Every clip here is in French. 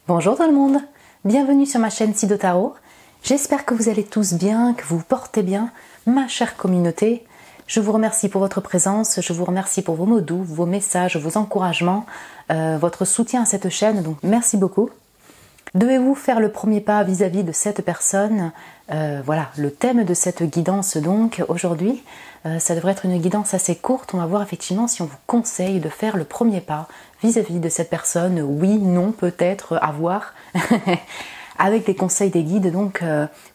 Bonjour tout le monde, bienvenue sur ma chaîne Sido Tarot. J'espère que vous allez tous bien, que vous vous portez bien, ma chère communauté. Je vous remercie pour votre présence, je vous remercie pour vos mots doux, vos messages, vos encouragements, votre soutien à cette chaîne, donc merci beaucoup. Devez-vous faire le premier pas vis-à-vis de cette personne? Voilà, le thème de cette guidance donc aujourd'hui, ça devrait être une guidance assez courte. On va voir effectivement si on vous conseille de faire le premier pas vis-à-vis de cette personne. Oui, non, peut-être, à voir, avec les conseils des guides. Donc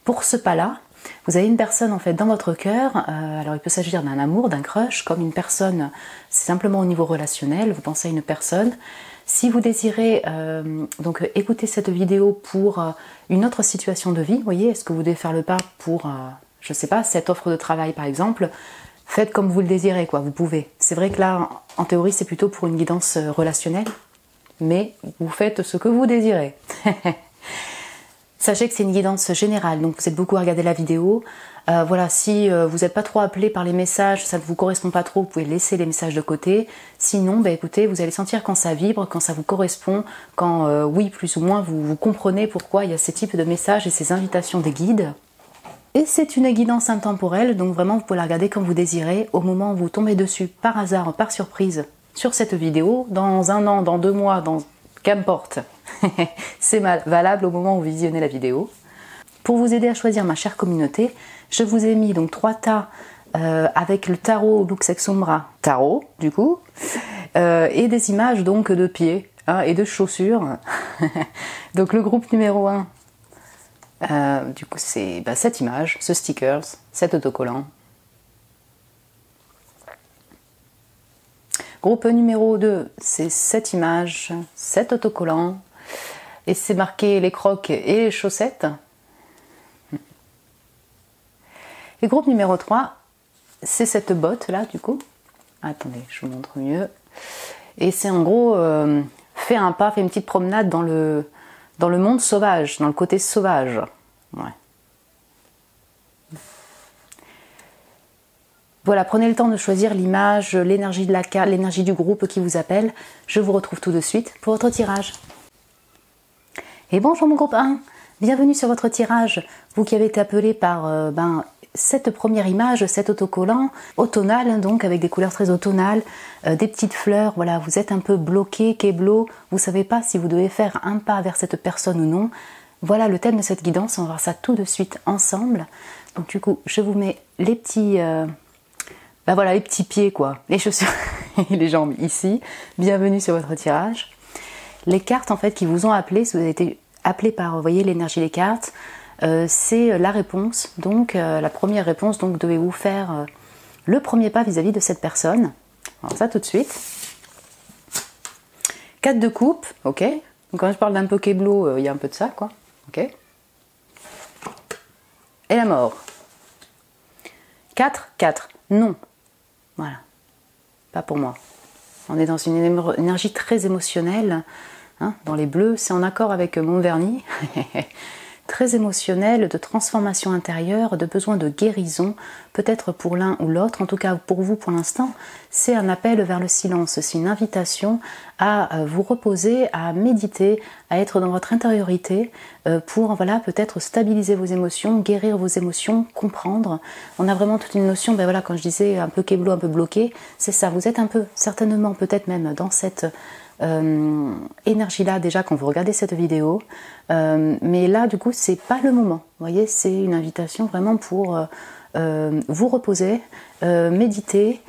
pour ce pas-là, vous avez une personne en fait dans votre cœur. Alors il peut s'agir d'un amour, d'un crush, comme une personne, c'est simplement au niveau relationnel. Vous pensez à une personne. Si vous désirez donc écouter cette vidéo pour une autre situation de vie, vous voyez, est-ce que vous devez faire le pas pour, je sais pas, cette offre de travail par exemple, faites comme vous le désirez, quoi, vous pouvez. C'est vrai que là, en théorie, c'est plutôt pour une guidance relationnelle, mais vous faites ce que vous désirez. Sachez que c'est une guidance générale, donc vous êtes beaucoup à regarder la vidéo. Voilà, si vous n'êtes pas trop appelé par les messages, ça ne vous correspond pas trop, vous pouvez laisser les messages de côté. Sinon, bah, écoutez, vous allez sentir quand ça vibre, quand ça vous correspond, quand oui, plus ou moins, vous comprenez pourquoi il y a ces types de messages et ces invitations des guides. Et c'est une guidance intemporelle, donc vraiment vous pouvez la regarder comme vous désirez. Au moment où vous tombez dessus, par hasard, par surprise, sur cette vidéo, dans un an, dans 2 mois, dans qu'importe, c'est valable au moment où vous visionnez la vidéo. Pour vous aider à choisir, ma chère communauté, je vous ai mis donc 3 tas avec le tarot Luxex Umbra tarot du coup, et des images donc de pieds et de chaussures. Donc le groupe numéro 1, du coup c'est cette image, ce stickers, cet autocollant. Groupe numéro 2, c'est cette image, cet autocollant, et c'est marqué les crocs et les chaussettes. Et groupe numéro 3, c'est cette botte là du coup. Attendez, je vous montre mieux. Et c'est en gros, fait un pas, fait une petite promenade dans le monde sauvage, dans le côté sauvage. Ouais. Voilà, prenez le temps de choisir l'image, l'énergie de la carte, l'énergie du groupe qui vous appelle. Je vous retrouve tout de suite pour votre tirage. Et bonjour mon groupe 1, bienvenue sur votre tirage. Vous qui avez été appelé par cette première image, cet autocollant, automnal, donc avec des couleurs très automnales, des petites fleurs, voilà, vous êtes un peu bloqué, kéblo, vous ne savez pas si vous devez faire un pas vers cette personne ou non. Voilà le thème de cette guidance, on va voir ça tout de suite ensemble. Donc du coup, je vous mets les petits... voilà, les petits pieds quoi, les chaussures et les jambes ici. Bienvenue sur votre tirage. Les cartes en fait qui vous ont appelé, si vous avez été appelé par, vous voyez, l'énergie des cartes, c'est la réponse. Donc la première réponse, donc devez-vous faire le premier pas vis-à-vis de cette personne. Alors ça tout de suite. 4 de coupe, ok. Donc quand je parle d'un peu kéblo, il y a un peu de ça quoi, ok. Et la mort. 4, non. Voilà, pas pour moi. On est dans une énergie très émotionnelle. Dans les bleus, c'est en accord avec mon vernis. Très émotionnelle, de transformation intérieure, de besoin de guérison, peut-être pour l'un ou l'autre. En tout cas, pour vous, pour l'instant, c'est un appel vers le silence. C'est une invitation à vous reposer, à méditer, à être dans votre intériorité pour, voilà, peut-être stabiliser vos émotions, guérir vos émotions, comprendre. On a vraiment toute une notion, voilà, quand je disais un peu kéblo, un peu bloqué, c'est ça. Vous êtes un peu, certainement, peut-être même dans cette... énergie là déjà quand vous regardez cette vidéo, mais là du coup c'est pas le moment, vous voyez, c'est une invitation vraiment pour vous reposer, méditer,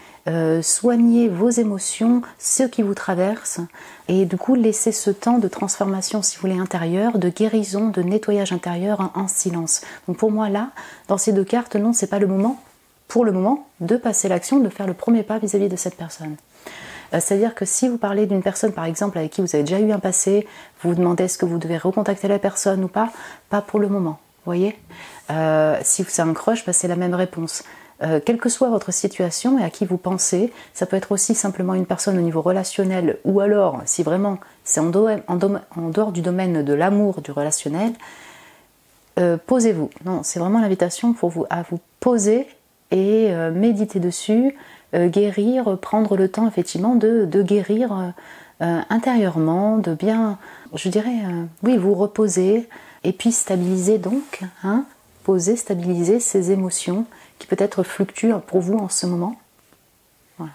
soigner vos émotions, ce qui vous traverse, et du coup laisser ce temps de transformation, si vous voulez, intérieure, de guérison, de nettoyage intérieur en silence. Donc pour moi là, dans ces 2 cartes, non, c'est pas le moment, pour le moment, de passer l'action, de faire le premier pas vis-à-vis de cette personne. C'est-à-dire que si vous parlez d'une personne par exemple avec qui vous avez déjà eu un passé, vous vous demandez est-ce que vous devez recontacter la personne ou pas pour le moment, vous voyez. Si c'est un crush, c'est la même réponse. Quelle que soit votre situation et à qui vous pensez, ça peut être aussi simplement une personne au niveau relationnel, ou alors si vraiment c'est en dehors du domaine de l'amour, du relationnel, posez-vous. Non, c'est vraiment l'invitation pour vous à vous poser et méditer dessus, guérir, prendre le temps effectivement de guérir intérieurement, de bien, je dirais, oui, vous reposer et puis stabiliser donc, hein, poser, stabiliser ces émotions qui peut-être fluctuent pour vous en ce moment. Voilà.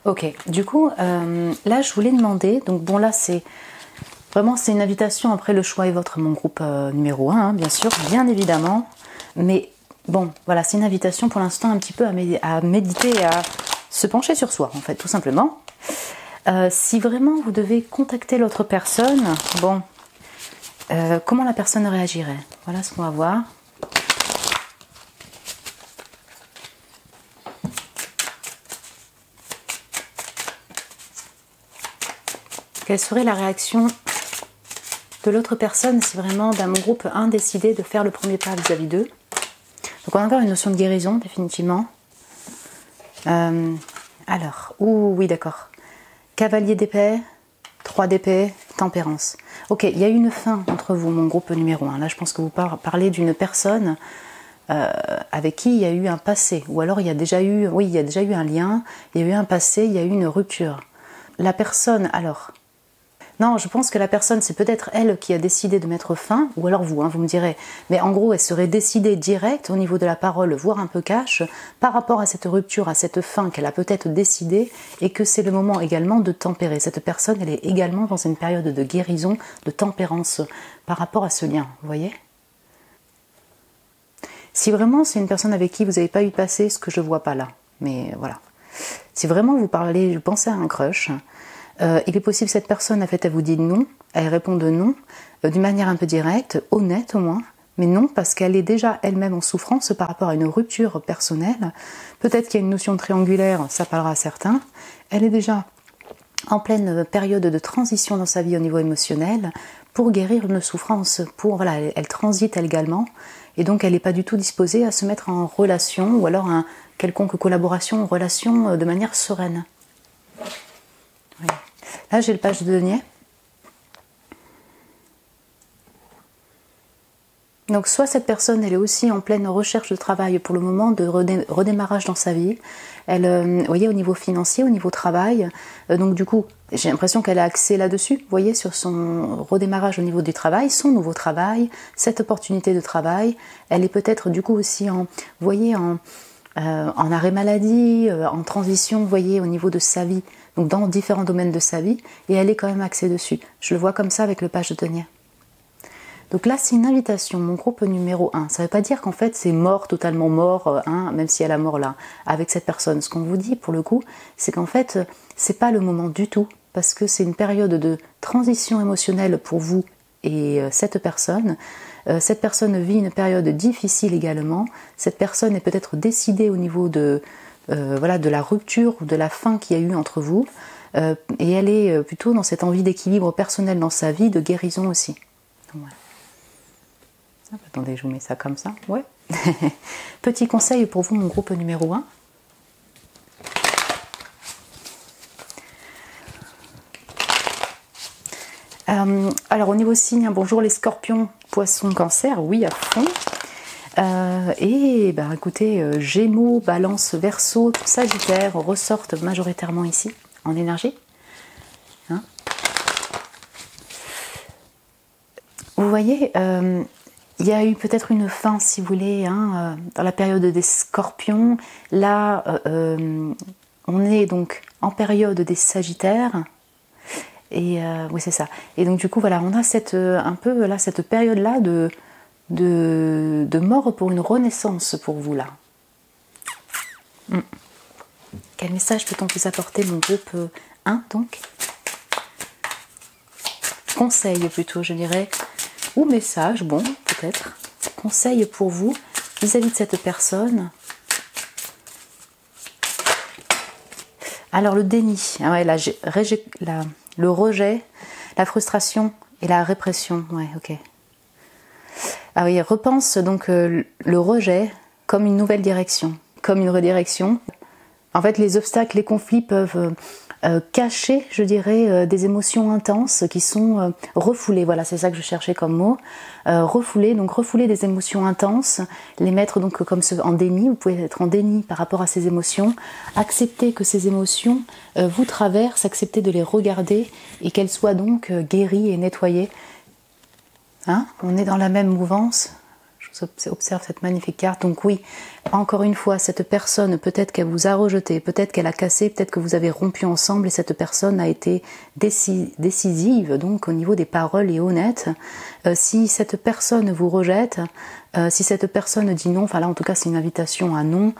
Ok, du coup, là je voulais demander, donc bon là c'est vraiment c'est une invitation, après le choix est votre, mon groupe numéro 1, hein, bien sûr, bien évidemment, mais bon, voilà, c'est une invitation pour l'instant un petit peu à méditer et à se pencher sur soi, en fait, tout simplement. Si vraiment vous devez contacter l'autre personne, bon, comment la personne réagirait? Voilà ce qu'on va voir. Quelle serait la réaction de l'autre personne si vraiment mon groupe 1 décidait de faire le premier pas vis-à-vis d'eux? Donc on a encore une notion de guérison, définitivement. Alors, oui, d'accord. Cavalier d'épée, 3 d'épée, tempérance. Ok, il y a eu une fin entre vous, mon groupe numéro 1. Là, je pense que vous parlez d'une personne avec qui il y a eu un passé. Ou alors, il y a déjà eu, oui, il y a déjà eu un lien, il y a eu un passé, il y a eu une rupture. La personne, alors... Non, je pense que la personne, c'est peut-être elle qui a décidé de mettre fin, ou alors vous, hein, vous me direz. Mais en gros, elle serait décidée direct au niveau de la parole, voire un peu cash, par rapport à cette rupture, à cette fin qu'elle a peut-être décidée, et que c'est le moment également de tempérer. Cette personne, elle est également dans une période de guérison, de tempérance, par rapport à ce lien, vous voyez? Si vraiment c'est une personne avec qui vous n'avez pas eu passé, ce que je vois pas là, mais voilà. Si vraiment vous pensez à un crush... il est possible que cette personne, en fait, elle vous dit non, elle répond de non, d'une manière un peu directe, honnête au moins, mais non, parce qu'elle est déjà elle-même en souffrance par rapport à une rupture personnelle. Peut-être qu'il y a une notion triangulaire, ça parlera à certains. Elle est déjà en pleine période de transition dans sa vie au niveau émotionnel pour guérir une souffrance. Voilà, elle transite également, et donc elle n'est pas du tout disposée à se mettre en relation, ou alors en quelconque collaboration, relation de manière sereine. Oui. Là, j'ai le page de denier. Donc, soit cette personne, elle est aussi en pleine recherche de travail pour le moment, de redémarrage dans sa vie. Elle, vous voyez, au niveau financier, au niveau travail. Donc, du coup, j'ai l'impression qu'elle a accès là-dessus, vous voyez, sur son redémarrage au niveau du travail, son nouveau travail, cette opportunité de travail. Elle est peut-être, du coup, aussi en, vous voyez, en arrêt maladie, en transition, vous voyez, au niveau de sa vie. Donc dans différents domaines de sa vie, et elle est quand même axée dessus. Je le vois comme ça avec le page de denier. Donc là, c'est une invitation, mon groupe numéro 1. Ça ne veut pas dire qu'en fait, c'est mort, totalement mort, hein, même si elle a mort là, avec cette personne. Ce qu'on vous dit, pour le coup, c'est qu'en fait, c'est pas le moment du tout, parce que c'est une période de transition émotionnelle pour vous et cette personne. Cette personne vit une période difficile également. Cette personne est peut-être décidée au niveau de... voilà, de la rupture ou de la fin qu'il y a eu entre vous, et elle est plutôt dans cette envie d'équilibre personnel dans sa vie, de guérison aussi. Donc, voilà. Hop, attendez, je vous mets ça comme ça. Ouais. Petit conseil pour vous, mon groupe numéro 1. Alors au niveau signe, hein, bonjour les scorpions, poissons, cancer, oui à fond. Et ben, écoutez, Gémeaux, Balance, Verseau, Sagittaire ressortent majoritairement ici en énergie. Hein, vous voyez, il y a eu peut-être une fin, si vous voulez, hein, dans la période des Scorpions. Là, on est donc en période des Sagittaires. Et oui, c'est ça. Et donc du coup, voilà, on a un peu là cette période-là de mort pour une renaissance pour vous là. Quel message peut-on vous apporter, mon groupe 1 donc? Conseil plutôt, je dirais, ou message, bon, peut-être. Conseil pour vous vis-à-vis de cette personne. Alors le déni, ah ouais, le rejet, la frustration et la répression, ouais, ok. Ah oui, repense donc le rejet comme une nouvelle direction, comme une redirection. En fait, les obstacles, les conflits peuvent cacher, je dirais, des émotions intenses qui sont refoulées. Voilà, c'est ça que je cherchais comme mot. Refouler, donc refouler des émotions intenses, les mettre donc comme en déni. Vous pouvez être en déni par rapport à ces émotions. Accepter que ces émotions vous traversent, accepter de les regarder et qu'elles soient donc guéries et nettoyées. Hein, on est dans la même mouvance. Je observe cette magnifique carte. Donc oui, encore une fois, cette personne, peut-être qu'elle vous a rejeté, peut-être qu'elle a cassé, peut-être que vous avez rompu ensemble et cette personne a été décisive, donc au niveau des paroles et honnête. Si cette personne vous rejette, si cette personne dit non, enfin là en tout cas c'est une invitation à non,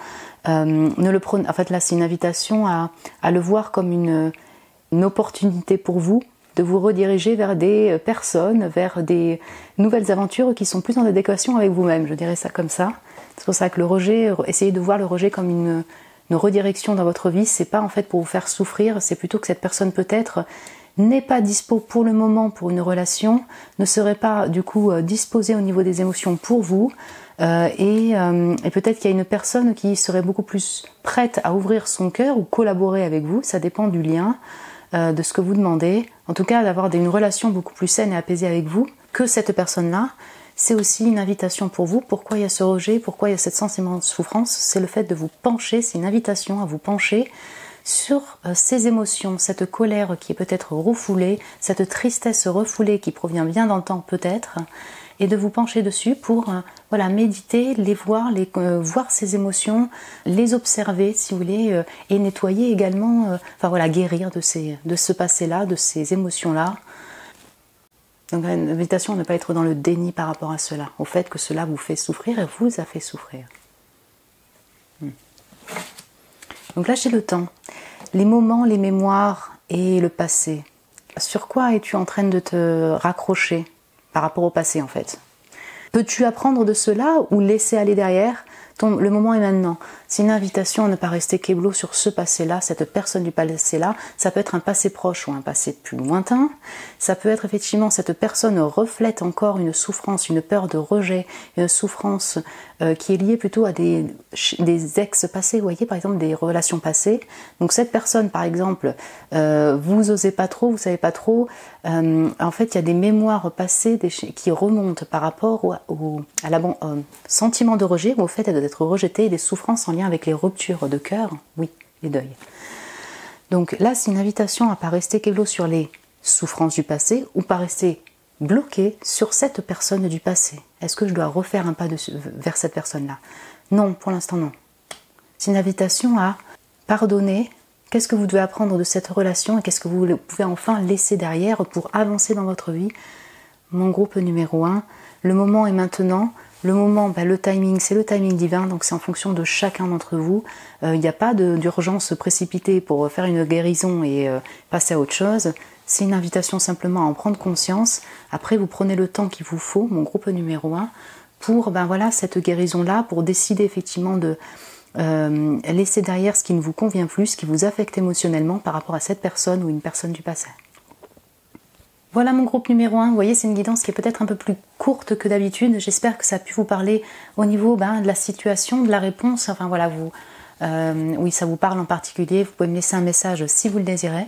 ne le prenez, en fait là c'est une invitation à le voir comme une opportunité pour vous, de vous rediriger vers des personnes, vers des nouvelles aventures qui sont plus en adéquation avec vous-même, je dirais ça comme ça. C'est pour ça que le rejet, essayez de voir le rejet comme une redirection dans votre vie, c'est pas en fait pour vous faire souffrir, c'est plutôt que cette personne peut-être n'est pas dispo pour le moment pour une relation, ne serait pas du coup disposée au niveau des émotions pour vous, et peut-être qu'il y a une personne qui serait beaucoup plus prête à ouvrir son cœur ou collaborer avec vous, ça dépend du lien, de ce que vous demandez, en tout cas d'avoir une relation beaucoup plus saine et apaisée avec vous que cette personne-là. C'est aussi une invitation pour vous. Pourquoi il y a ce rejet, pourquoi il y a cette sensation de souffrance, c'est le fait de vous pencher, c'est une invitation à vous pencher sur ces émotions, cette colère qui est peut-être refoulée, cette tristesse refoulée qui provient bien d'un temps peut-être, et de vous pencher dessus pour voilà, méditer, les voir, voir ces émotions, les observer si vous voulez, et nettoyer également, enfin voilà, guérir de ce passé-là, de ces émotions-là. Donc l'invitation à ne pas être dans le déni par rapport à cela, au fait que cela vous fait souffrir et vous a fait souffrir. Donc lâchez le temps, les moments, les mémoires et le passé. Sur quoi es-tu en train de te raccrocher par rapport au passé en fait? Peux-tu apprendre de cela ou laisser aller derrière? Le moment est maintenant. C'est une invitation à ne pas rester kéblo sur ce passé-là, cette personne du passé-là. Ça peut être un passé proche ou un passé plus lointain. Ça peut être effectivement cette personne reflète encore une souffrance, une peur de rejet, une souffrance qui est liée plutôt à des ex passés, vous voyez, par exemple des relations passées. Donc cette personne, par exemple, vous osez pas trop, vous savez pas trop. En fait, il y a des mémoires passées qui remontent par rapport au sentiment de rejet, au fait d'être rejeté et des souffrances en lien avec les ruptures de cœur, oui, les deuils. Donc là, c'est une invitation à ne pas rester kéblo sur les souffrances du passé ou pas rester bloqué sur cette personne du passé. Est-ce que je dois refaire un pas vers cette personne-là? Non, pour l'instant non. C'est une invitation à pardonner. Qu'est-ce que vous devez apprendre de cette relation et qu'est-ce que vous pouvez enfin laisser derrière pour avancer dans votre vie? Mon groupe numéro 1, le moment est maintenant. Le moment, le timing, c'est le timing divin, donc c'est en fonction de chacun d'entre vous. Il n'y a pas d'urgence précipitée pour faire une guérison et passer à autre chose. C'est une invitation simplement à en prendre conscience. Après, vous prenez le temps qu'il vous faut, mon groupe numéro 1, pour voilà, cette guérison-là, pour décider effectivement de laisser derrière ce qui ne vous convient plus, ce qui vous affecte émotionnellement par rapport à cette personne ou une personne du passé. Voilà mon groupe numéro 1, vous voyez c'est une guidance qui est peut-être un peu plus courte que d'habitude, j'espère que ça a pu vous parler au niveau de la situation, de la réponse, enfin voilà, oui ça vous parle en particulier, vous pouvez me laisser un message si vous le désirez,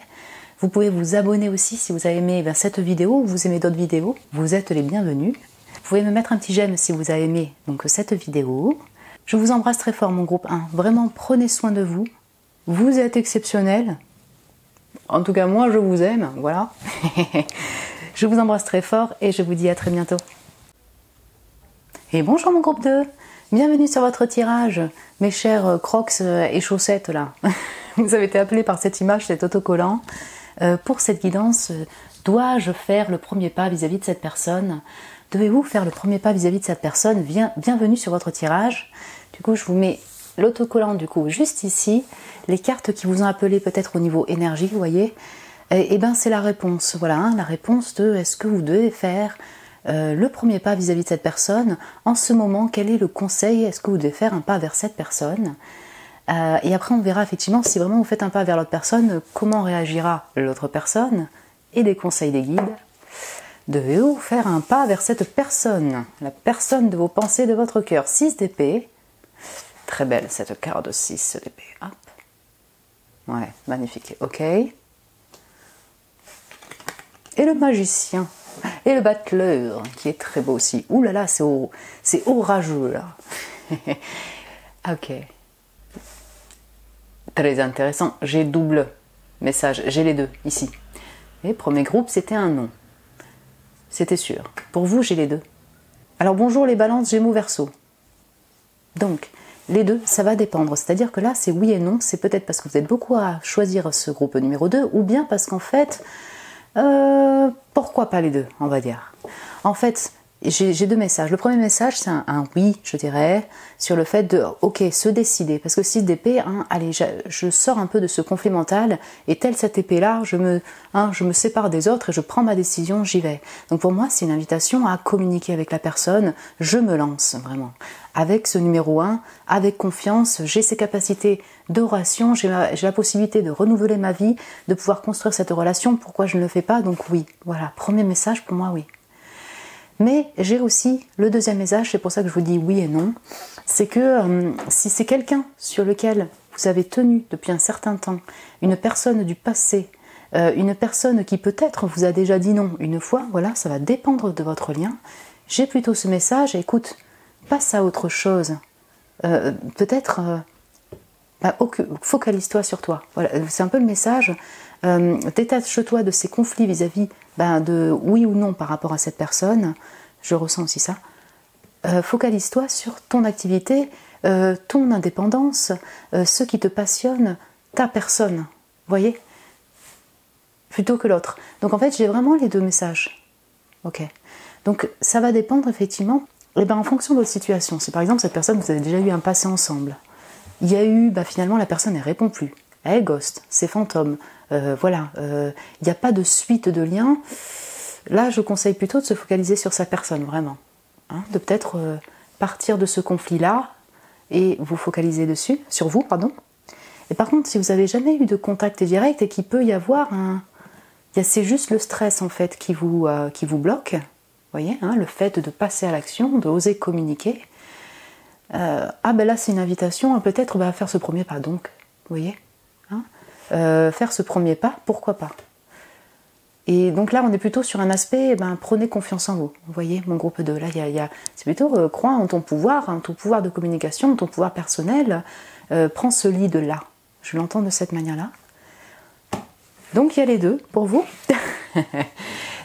vous pouvez vous abonner aussi si vous avez aimé cette vidéo ou vous aimez d'autres vidéos, vous êtes les bienvenus, vous pouvez me mettre un petit j'aime si vous avez aimé donc, cette vidéo, je vous embrasse très fort mon groupe 1, vraiment prenez soin de vous, vous êtes exceptionnels. En tout cas, moi, je vous aime, voilà. Je vous embrasse très fort et je vous dis à très bientôt. Et bonjour mon groupe 2, bienvenue sur votre tirage, mes chers crocs et chaussettes là. Vous avez été appelés par cette image, cet autocollant. Pour cette guidance, dois-je faire le premier pas vis-à-vis de cette personne? Devez-vous faire le premier pas vis-à-vis de cette personne? Bienvenue sur votre tirage. Du coup, je vous mets l'autocollant du coup juste ici, les cartes qui vous ont appelé peut-être au niveau énergie, vous voyez, et ben c'est la réponse, voilà, la réponse de est-ce que vous devez faire le premier pas vis-à-vis de cette personne, en ce moment, quel est le conseil, est-ce que vous devez faire un pas vers cette personne, et après on verra effectivement si vraiment vous faites un pas vers l'autre personne, comment réagira l'autre personne, et des conseils des guides. Devez-vous faire un pas vers cette personne, la personne de vos pensées, de votre cœur, 6 d'épée. Très belle cette carte de 6 d'épée. Hop. Ouais, magnifique. Ok. et le magicien, et le battleur, qui est très beau aussi. Ouh là là, c'est orageux là. Ok. Très intéressant. J'ai double message, j'ai les deux ici. Et premier groupe, c'était un non. C'était sûr. Pour vous, j'ai les deux. Alors bonjour les balances, Gémeaux, Verseau. Donc, les deux, ça va dépendre. C'est-à-dire que là, c'est oui et non. C'est peut-être parce que vous êtes beaucoup à choisir ce groupe numéro 2, ou bien parce qu'en fait, pourquoi pas les deux, on va dire. En fait, j'ai deux messages. Le premier message, c'est un oui, je dirais, sur le fait de, ok, se décider. Parce que 6 d'épée, allez, je sors un peu de ce conflit mental, et tel cette épée-là, je me sépare des autres et je prends ma décision, j'y vais. Donc pour moi, c'est une invitation à communiquer avec la personne, je me lance vraiment. Avec ce numéro 1, avec confiance, j'ai ces capacités d'oration, j'ai la possibilité de renouveler ma vie, de pouvoir construire cette relation, pourquoi je ne le fais pas? Donc oui, voilà, premier message pour moi, oui. Mais j'ai aussi le deuxième message, c'est pour ça que je vous dis oui et non, c'est que si c'est quelqu'un sur lequel vous avez tenu depuis un certain temps, une personne du passé, une personne qui peut-être vous a déjà dit non une fois, voilà, ça va dépendre de votre lien, j'ai plutôt ce message, écoute, passe à autre chose, peut-être focalise-toi sur toi, voilà, c'est un peu le message, détache-toi de ces conflits vis-à-vis de oui ou non par rapport à cette personne, je ressens aussi ça, focalise-toi sur ton activité, ton indépendance, ce qui te passionne, ta personne, voyez, plutôt que l'autre. Donc en fait j'ai vraiment les deux messages, ok. Donc ça va dépendre effectivement, en fonction de votre situation. Si par exemple cette personne, vous avez déjà eu un passé ensemble, il y a eu, finalement la personne elle répond plus, elle ghost, c'est fantôme, voilà, il n'y a pas de suite de lien. Là, je conseille plutôt de se focaliser sur sa personne, vraiment. De peut-être partir de ce conflit-là et vous focaliser dessus, sur vous, pardon. Et par contre, si vous n'avez jamais eu de contact direct et qu'il peut y avoir c'est juste le stress, en fait, qui vous bloque, vous voyez, le fait de passer à l'action, de oser communiquer. Là, c'est une invitation à peut-être faire ce premier pas, donc, vous voyez, faire ce premier pas, pourquoi pas. Et donc là, on est plutôt sur un aspect, prenez confiance en vous. Vous voyez, mon groupe 2, là, c'est plutôt crois en ton pouvoir de communication, ton pouvoir personnel, prends ce lead-là. Je l'entends de cette manière-là. Donc il y a les deux pour vous.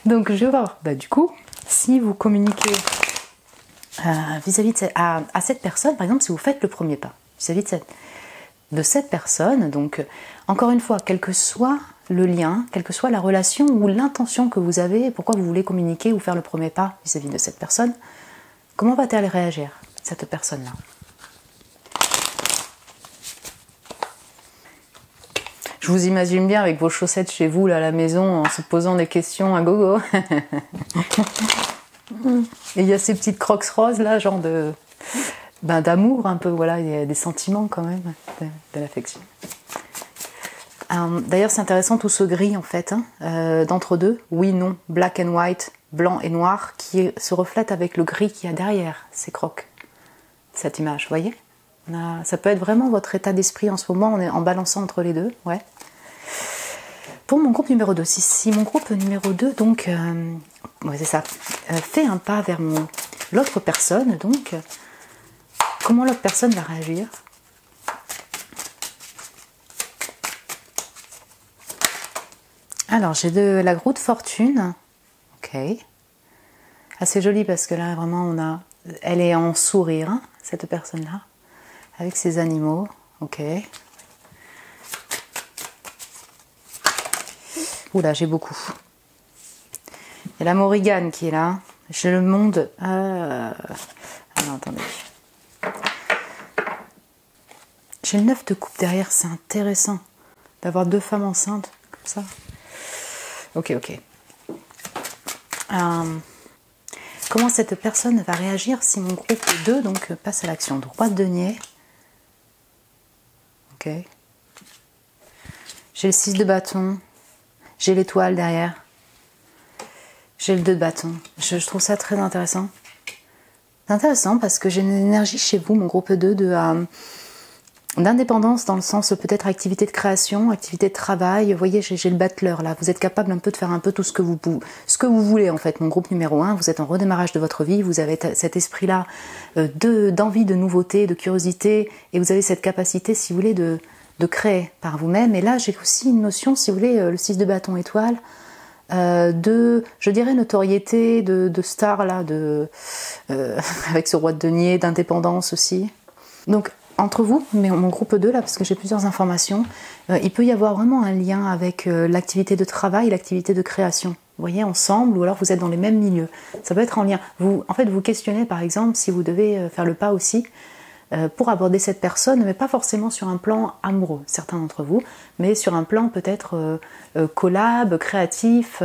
Donc je vais voir, du coup, si vous communiquez vis-à-vis à cette personne, par exemple, si vous faites le premier pas, vis-à-vis de cette personne, donc encore une fois, quel que soit le lien, quelle que soit la relation ou l'intention que vous avez, pourquoi vous voulez communiquer ou faire le premier pas vis-à-vis de cette personne, comment va-t-elle réagir, cette personne-là? Je vous imagine bien avec vos chaussettes chez vous, là, à la maison, en se posant des questions à gogo. Et il y a ces petites crocs roses, là, genre d'amour un peu, voilà, il y a des sentiments quand même, de l'affection. D'ailleurs, c'est intéressant tout ce gris en fait, d'entre-deux, oui, non, black and white, blanc et noir, qui se reflète avec le gris qu'il y a derrière ces crocs, cette image, vous voyez, ça peut être vraiment votre état d'esprit en ce moment, on est en balançant entre les deux, ouais. Pour mon groupe numéro 2, si mon groupe numéro 2, donc, ouais, c'est ça, fait un pas vers l'autre personne, donc, comment l'autre personne va réagir? Alors, j'ai de la roue de fortune, ok, assez jolie parce que là, vraiment, elle est en sourire, cette personne-là, avec ses animaux, ok. Oula, j'ai beaucoup. Il y a la Morrigan qui est là, j'ai le monde... Alors, attendez. J'ai le 9 de coupe derrière, c'est intéressant d'avoir deux femmes enceintes comme ça. Ok. Comment cette personne va réagir si mon groupe 2 donc, passe à l'action? Roi de denier. Ok. J'ai le 6 de bâton. J'ai l'étoile derrière. J'ai le 2 de bâton. Je trouve ça très intéressant. C'est intéressant parce que j'ai une énergie chez vous, mon groupe 2, d'indépendance dans le sens peut-être activité de création, activité de travail. Vous voyez, j'ai le battleur là. Vous êtes capable un peu de faire un peu tout ce que vous voulez en fait. Mon groupe numéro 1, vous êtes en redémarrage de votre vie, vous avez cet esprit-là d'envie, de nouveauté, de curiosité, et vous avez cette capacité, si vous voulez, de créer par vous-même. Et là, j'ai aussi une notion, si vous voulez, le 6 de bâton étoile, de, je dirais, notoriété, de star là, avec ce roi de denier, d'indépendance aussi. Donc, entre vous, mais mon groupe 2 là, parce que j'ai plusieurs informations, il peut y avoir vraiment un lien avec l'activité de travail, l'activité de création. Vous voyez, ensemble, ou alors vous êtes dans les mêmes milieux. Ça peut être en lien. En fait, vous questionnez par exemple si vous devez faire le pas aussi pour aborder cette personne, mais pas forcément sur un plan amoureux, certains d'entre vous, mais sur un plan peut-être collab, créatif,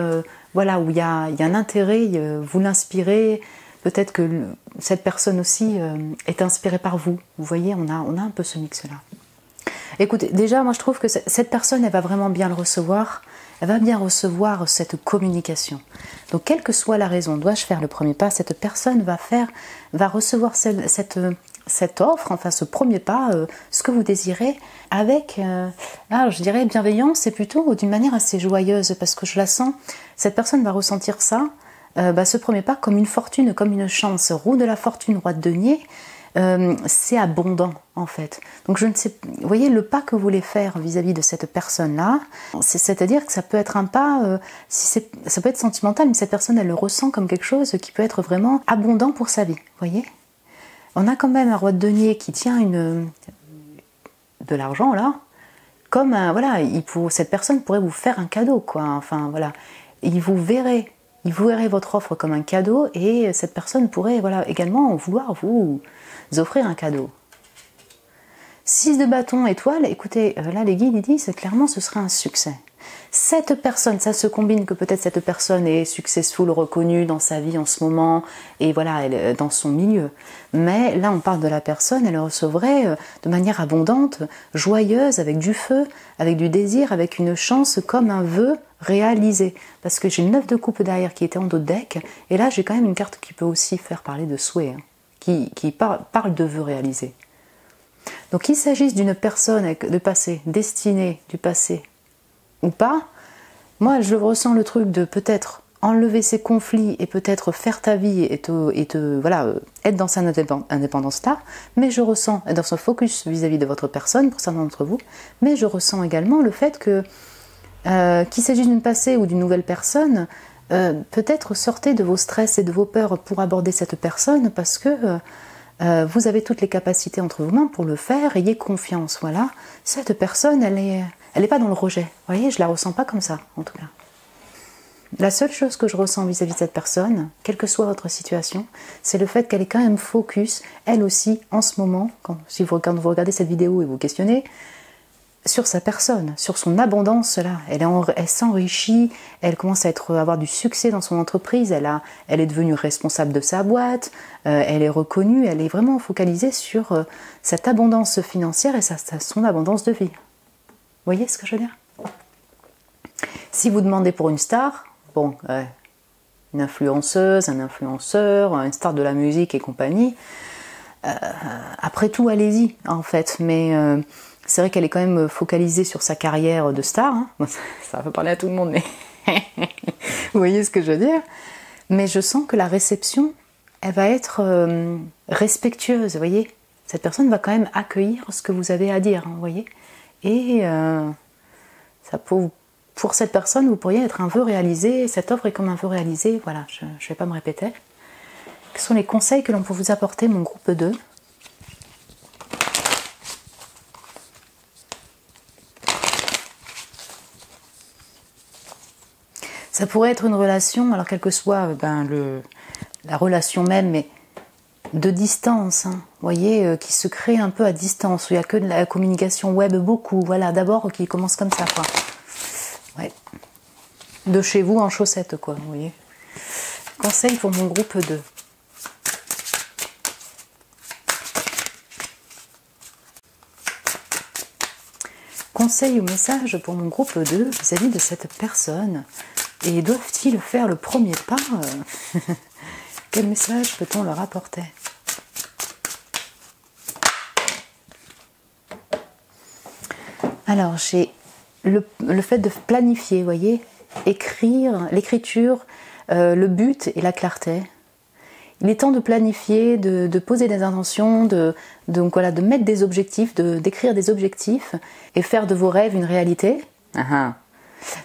voilà, où il y a un intérêt, vous l'inspirez. Peut-être que cette personne aussi est inspirée par vous. Vous voyez, on a un peu ce mix-là. Écoutez, déjà, moi je trouve que cette personne, elle va vraiment bien le recevoir. Elle va bien recevoir cette communication. Donc, quelle que soit la raison, dois-je faire le premier pas, cette personne va recevoir cette offre, enfin ce premier pas, ce que vous désirez, avec, alors je dirais bienveillance, et plutôt d'une manière assez joyeuse, parce que je la sens, cette personne va ressentir ça, ce premier pas comme une fortune, comme une chance. Roue de la fortune, roi de denier, c'est abondant en fait. Donc je ne sais, vous voyez, le pas que vous voulez faire vis-à-vis de cette personne-là, c'est-à-dire que ça peut être un pas, ça peut être sentimental, mais cette personne elle le ressent comme quelque chose qui peut être vraiment abondant pour sa vie. Vous voyez, on a quand même un roi de denier qui tient de l'argent là, comme voilà, cette personne pourrait vous faire un cadeau quoi. Enfin voilà, vous verrez votre offre comme un cadeau, et cette personne pourrait voilà, également vouloir vous offrir un cadeau. 6 de bâton étoile, écoutez, là les guides ils disent clairement ce serait un succès. Cette personne, ça se combine que peut-être cette personne est successful, reconnue dans sa vie en ce moment, et voilà, elle est dans son milieu. Mais là on parle de la personne, elle recevrait de manière abondante, joyeuse, avec du feu, avec du désir, avec une chance, comme un vœu réalisé. Parce que j'ai une 9 de coupe derrière qui était en dos de deck, et là j'ai quand même une carte qui peut aussi faire parler de souhait, qui parle de vœux réalisés. Donc qu'il s'agisse d'une personne de passé, destinée du passé ou pas, moi je ressens le truc de peut-être enlever ces conflits et peut-être faire ta vie et voilà, être dans sa indépendance là, mais je ressens dans son focus vis-à-vis de votre personne, pour certains d'entre vous, mais je ressens également le fait que qu'il s'agisse d'une passée ou d'une nouvelle personne, peut-être sortez de vos stress et de vos peurs pour aborder cette personne, parce que vous avez toutes les capacités entre vos mains pour le faire, ayez confiance, voilà. Cette personne, elle est pas dans le rejet, vous voyez, je la ressens pas comme ça, en tout cas. La seule chose que je ressens vis-à-vis de cette personne, quelle que soit votre situation, c'est le fait qu'elle est quand même focus, elle aussi, en ce moment, quand vous regardez cette vidéo et vous questionnez, sur sa personne, sur son abondance là, elle s'enrichit, elle commence à avoir du succès dans son entreprise, elle est devenue responsable de sa boîte, elle est reconnue, elle est vraiment focalisée sur cette abondance financière et son abondance de vie. Vous voyez ce que je veux dire? Si vous demandez pour une star, bon, une influenceuse, un influenceur, une star de la musique et compagnie, après tout, allez-y en fait, mais c'est vrai qu'elle est quand même focalisée sur sa carrière de star, hein. Ça va pas parler à tout le monde, mais vous voyez ce que je veux dire. Mais je sens que la réception, elle va être respectueuse, vous voyez. Cette personne va quand même accueillir ce que vous avez à dire, hein, vous voyez. Et ça pour cette personne, vous pourriez être un vœu réalisé, cette offre est comme un vœu réalisé, voilà, je ne vais pas me répéter. Quels sont les conseils que l'on peut vous apporter, mon groupe 2 ? Ça pourrait être une relation, alors quelle que soit la relation même, mais de distance, hein, vous voyez, qui se crée un peu à distance, où il n'y a que de la communication web beaucoup, voilà, d'abord qui commence comme ça, quoi. Ouais. De chez vous en chaussettes, quoi, vous voyez. Conseil pour mon groupe 2. Conseil ou message pour mon groupe 2 vis-à-vis de cette personne. Et doivent-ils faire le premier pas? Quel message peut-on leur apporter? Alors, j'ai le fait de planifier, vous voyez, écrire, l'écriture, le but et la clarté. Il est temps de planifier, de poser des intentions, donc voilà, de mettre des objectifs, d'écrire des objectifs et faire de vos rêves une réalité.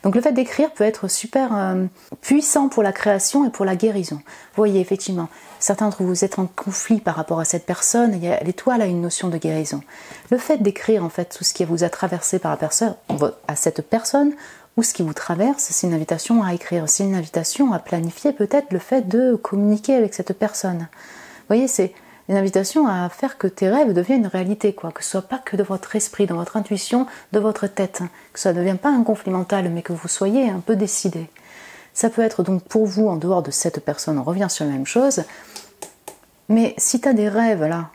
Donc le fait d'écrire peut être super puissant pour la création et pour la guérison. Vous voyez, effectivement, certains d'entre vous êtes en conflit par rapport à cette personne, l'étoile a une notion de guérison. Le fait d'écrire en fait tout ce qui vous a traversé par à cette personne, ou ce qui vous traverse, c'est une invitation à écrire, c'est une invitation à planifier peut-être le fait de communiquer avec cette personne. Vous voyez, c'est une invitation à faire que tes rêves deviennent une réalité, quoi. Que ce soit pas que de votre esprit, dans votre intuition, de votre tête, que ça ne devienne pas un conflit mental, mais que vous soyez un peu décidé. Ça peut être donc pour vous, en dehors de cette personne, on revient sur la même chose, mais si tu as des rêves là,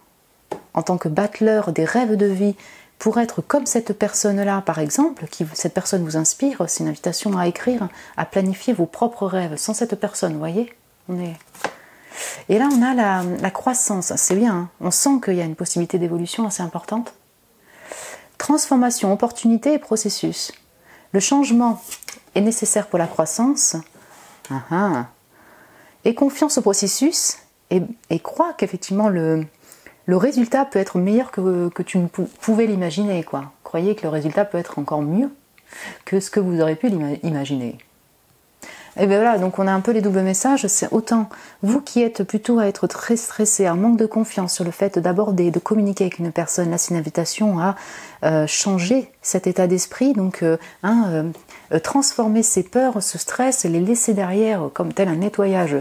en tant que battleur, des rêves de vie, pour être comme cette personne-là, par exemple, cette personne vous inspire, c'est une invitation à écrire, à planifier vos propres rêves, sans cette personne, vous voyez. Et là, on a la croissance, c'est bien, hein. On sent qu'il y a une possibilité d'évolution assez importante. Transformation, opportunité et processus. Le changement est nécessaire pour la croissance. Et confiance au processus, et crois qu'effectivement, le résultat peut être meilleur que tu ne pouvais l'imaginer, quoi. Croyez que le résultat peut être encore mieux que ce que vous aurez pu imaginer. Et bien voilà, donc on a un peu les doubles messages. C'est autant vous qui êtes plutôt à être très stressé, un manque de confiance sur le fait d'aborder, de communiquer avec une personne. Là, c'est une invitation à changer cet état d'esprit, donc transformer ses peurs, ce stress, les laisser derrière comme tel un nettoyage.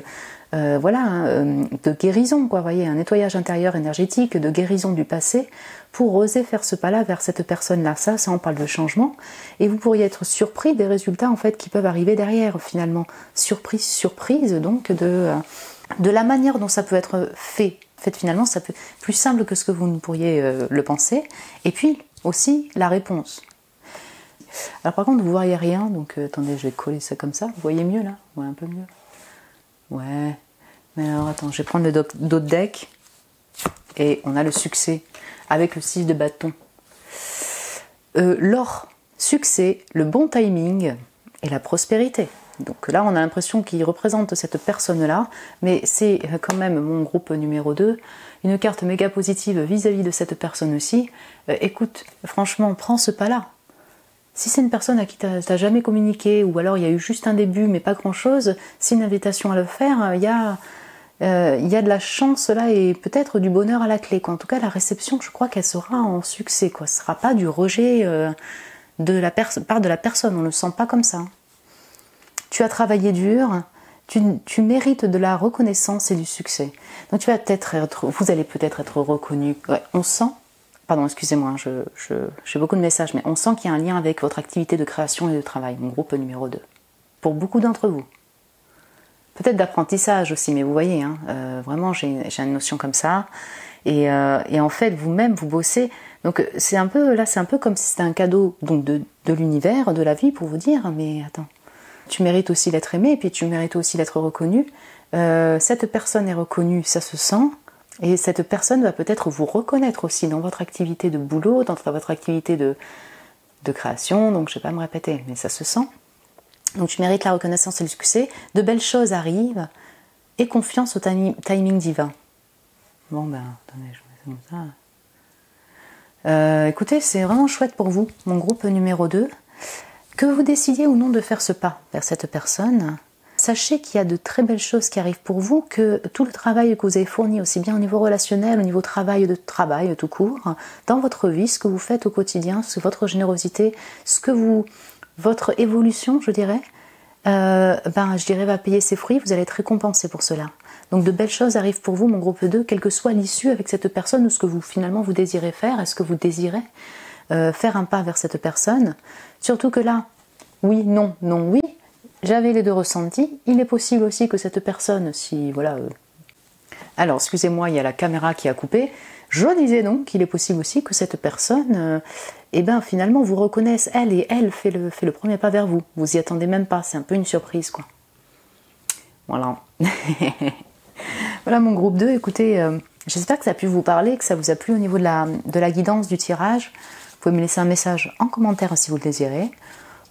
De guérison, quoi, voyez, un nettoyage intérieur énergétique, de guérison du passé, pour oser faire ce pas-là vers cette personne-là. Ça, on parle de changement, et vous pourriez être surpris des résultats en fait qui peuvent arriver derrière, finalement. Surprise, donc de la manière dont ça peut être fait. En fait, finalement, ça peut être plus simple que ce que vous ne pourriez le penser. Et puis aussi la réponse. Alors par contre, vous ne voyez rien, donc attendez, je vais coller ça comme ça. Vous voyez mieux là? Ouais, un peu mieux. Ouais, mais alors attends, je vais prendre d'autres decks et on a le succès avec le 6 de bâton. L'or, succès, le bon timing et la prospérité. Donc là, on a l'impression qu'il représente cette personne-là, mais c'est quand même mon groupe numéro 2, une carte méga positive vis-à-vis de cette personne aussi. Écoute, franchement, prends ce pas-là. Si c'est une personne à qui tu n'as jamais communiqué, ou alors il y a eu juste un début mais pas grand-chose, c'est une invitation à le faire, il y a de la chance là et peut-être du bonheur à la clé, quoi. En tout cas, la réception, je crois qu'elle sera en succès, quoi. Ce ne sera pas du rejet part de la personne, on ne le sent pas comme ça. Tu as travaillé dur, tu mérites de la reconnaissance et du succès. Donc vous allez peut-être être reconnu. Ouais, on sent... Pardon, excusez-moi, j'ai beaucoup de messages, mais on sent qu'il y a un lien avec votre activité de création et de travail, mon groupe numéro 2. Pour beaucoup d'entre vous. Peut-être d'apprentissage aussi, mais vous voyez, hein, vraiment, j'ai une notion comme ça. Et en fait, vous-même, vous bossez. Donc, c'est un peu comme si c'était un cadeau donc de l'univers, de la vie, pour vous dire, mais attends, tu mérites aussi d'être aimé, et puis tu mérites aussi d'être reconnu. Cette personne est reconnue, ça se sent. Et cette personne va peut-être vous reconnaître aussi dans votre activité de boulot, dans votre activité de création, donc je ne vais pas me répéter, mais ça se sent. Donc tu mérites la reconnaissance et le succès, de belles choses arrivent, et confiance au timing divin. Bon ben, attendez, je mets ça comme ça. Écoutez, c'est vraiment chouette pour vous, mon groupe numéro 2, que vous décidiez ou non de faire ce pas vers cette personne. Sachez qu'il y a de très belles choses qui arrivent pour vous, que tout le travail que vous avez fourni, aussi bien au niveau relationnel, au niveau travail tout court, dans votre vie, ce que vous faites au quotidien, votre générosité, votre évolution, je dirais, va payer ses fruits, vous allez être récompensé pour cela. Donc de belles choses arrivent pour vous, mon groupe 2, quelle que soit l'issue avec cette personne ou ce que vous désirez faire, est-ce que vous désirez faire un pas vers cette personne? Surtout que là, oui, non, non, oui, j'avais les deux ressentis. Il est possible aussi que cette personne, Alors, excusez-moi, il y a la caméra qui a coupé. Je disais donc qu'il est possible aussi que cette personne, finalement, vous reconnaisse, elle fait le premier pas vers vous. Vous y attendez même pas, c'est un peu une surprise, quoi. Voilà. Voilà mon groupe 2, écoutez, j'espère que ça a pu vous parler, que ça vous a plu au niveau de la guidance du tirage. Vous pouvez me laisser un message en commentaire si vous le désirez.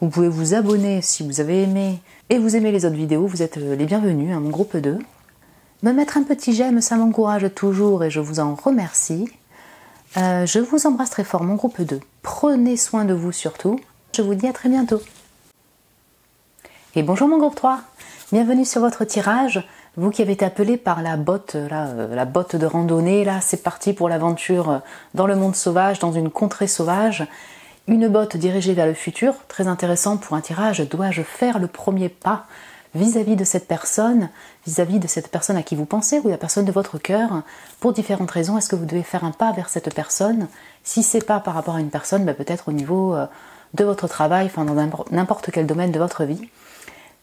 Vous pouvez vous abonner si vous avez aimé et vous aimez les autres vidéos. Vous êtes les bienvenus à mon groupe 2. Me mettre un petit j'aime, ça m'encourage toujours et je vous en remercie. Je vous embrasse très fort, mon groupe 2. Prenez soin de vous surtout. Je vous dis à très bientôt. Et bonjour mon groupe 3. Bienvenue sur votre tirage. Vous qui avez été appelé par la botte, la botte de randonnée, là c'est parti pour l'aventure dans le monde sauvage, dans une contrée sauvage. Une botte dirigée vers le futur, très intéressant pour un tirage. Dois-je faire le premier pas vis-à-vis de cette personne, à qui vous pensez ou la personne de votre cœur, pour différentes raisons? Est-ce que vous devez faire un pas vers cette personne? Si c'est pas par rapport à une personne, peut-être au niveau de votre travail, enfin dans n'importe quel domaine de votre vie.